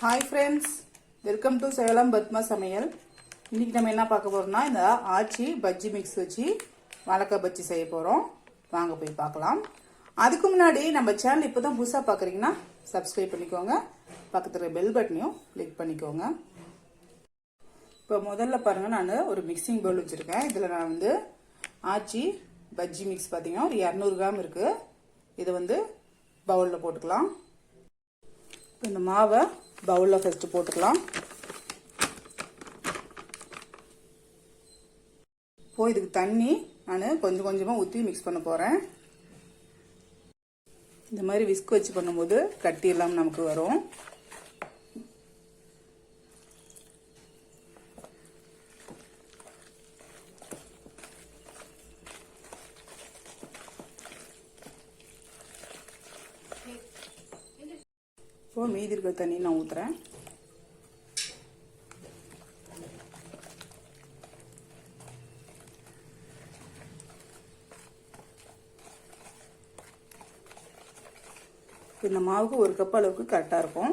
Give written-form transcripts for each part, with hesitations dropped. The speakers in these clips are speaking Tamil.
Hi friends, welcome to Salem Padma சமையல். இன்றைக்கி நம்ம என்ன பார்க்க போகிறோம்னா, இந்த ஆச்சி பஜ்ஜி மிக்ஸ் வச்சு வாழைக்காய் பஜ்ஜி செய்ய போகிறோம். வாங்க போய் பார்க்கலாம். அதுக்கு முன்னாடி நம்ம சேனல் இப்போ தான் புதுசாக பார்க்குறீங்கன்னா சப்ஸ்கிரைப் பண்ணிக்கோங்க. பக்கத்தில் பெல் பட்டனையும் கிளிக் பண்ணிக்கோங்க. இப்போ முதல்ல பாருங்கள், நான் ஒரு மிக்சிங் பவுல் வச்சுருக்கேன். இதில் நான் வந்து ஆச்சி பஜ்ஜி மிக்ஸ் பார்த்தீங்கன்னா ஒரு 200 கிராம் இருக்குது. இதை வந்து பவுலில் போட்டுக்கலாம். இந்த மாவை பவுலில் ஃபர்ஸ்ட் போட்டுக்கலாம். இப்போ இதுக்கு தண்ணி நான் கொஞ்சம் கொஞ்சமாக ஊற்றி மிக்ஸ் பண்ண போகிறேன். இந்த மாதிரி விஸ்க் வச்சு பண்ணும்போது கட்டி எல்லாம் நமக்கு வரும். இப்போ மீதி இருக்கிற தண்ணி நான் ஊற்றுறேன். இந்த மாவுக்கு 1 கப் அளவுக்கு கரெக்டாக இருக்கும்.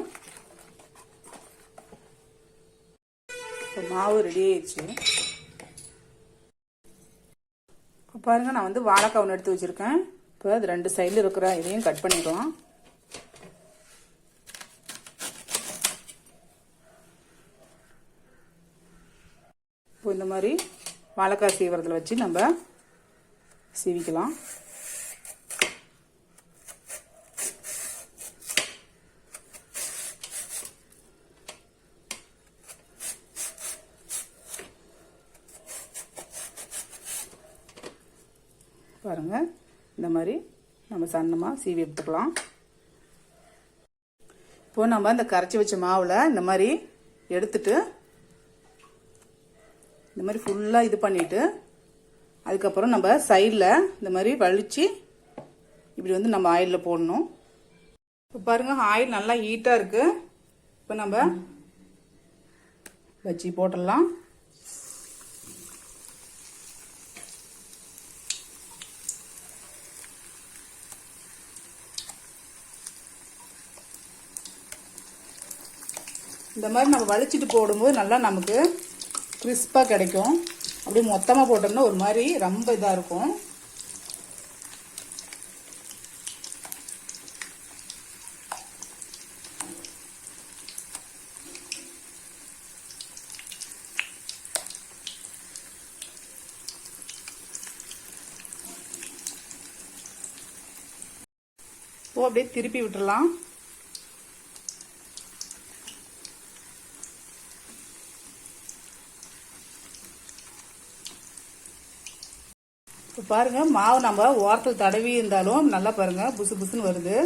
இப்போ மாவு ரெடி ஆயிடுச்சு. இப்போ பாருங்கள், நான் வந்து வாழைக்காய் ஒன்று எடுத்து வச்சுருக்கேன். இப்போ அது 2 சைடில் இருக்கிற இதையும் கட் பண்ணிக்கலாம். இப்போ இந்த மாதிரி வாழைக்காய் சீவரத்தில் வச்சு நம்ம சீவிக்கலாம். பாருங்க, இந்த மாதிரி நம்ம சன்னமாக சீவி எடுத்துக்கலாம். இப்போ நம்ம இந்த கரைச்சி வச்ச மாவில் இந்த மாதிரி எடுத்துட்டு இந்த மாதிரி ஃபுல்லாக இது பண்ணிவிட்டு அதுக்கப்புறம் நம்ம சைடில் இந்த மாதிரி வலிச்சு இப்படி வந்து நம்ம ஆயிலில் போடணும். இப்போ பாருங்கள், ஆயில் நல்லா ஹீட்டாக இருக்குது. இப்போ நம்ம பஜ்ஜி போட்டுடலாம். இந்த மாதிரி நம்ம வலிச்சிட்டு போடும்போது நல்லா நமக்கு கிறிஸ்பாக கிடைக்கும். அப்படியே மொத்தமாக போட்டோம்னா ஒரு மாதிரி ரொம்ப இதாக இருக்கும். இப்போ அப்படியே திருப்பி விட்டுடலாம். இப்போ பாருங்கள், மாவு நம்ம ஓரத்தில் தடவி இருந்தாலும் நல்லா பாருங்கள் புசு புசுன்னு வருது.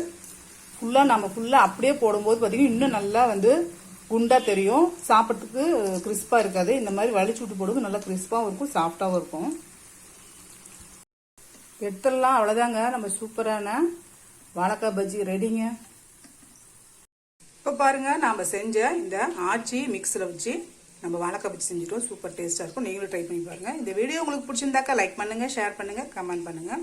நம்ம ஃபுல்லாக அப்படியே போடும்போது பார்த்தீங்கன்னா இன்னும் நல்லா வந்து குண்டாக தெரியும். சாப்பிட்றதுக்கு கிறிஸ்பாக இருக்காது. இந்த மாதிரி வலிச்சு விட்டு போடும்போது நல்லா கிறிஸ்பாகவும் இருக்கும், சாஃப்டாகவும் இருக்கும். எடுத்துடலாம். அவ்வளோதாங்க, நம்ம சூப்பரான வாழைக்காய் பஜ்ஜி ரெடிங்க. இப்போ பாருங்கள், நாம் செஞ்ச இந்த ஆச்சி மிக்ஸில் வச்சு நம்ம வாழைக்காய் பஜ்ஜி செஞ்சுட்டோம். சூப்பர் டேஸ்ட்டாக இருக்கும். நீங்களும் ட்ரை பண்ணி பாருங்கள். இந்த வீடியோ உங்களுக்கு பிடிச்சிருந்தாக்கா லைக் பண்ணுங்கள், ஷேர் பண்ணுங்கள், கமெண்ட் பண்ணுங்கள்.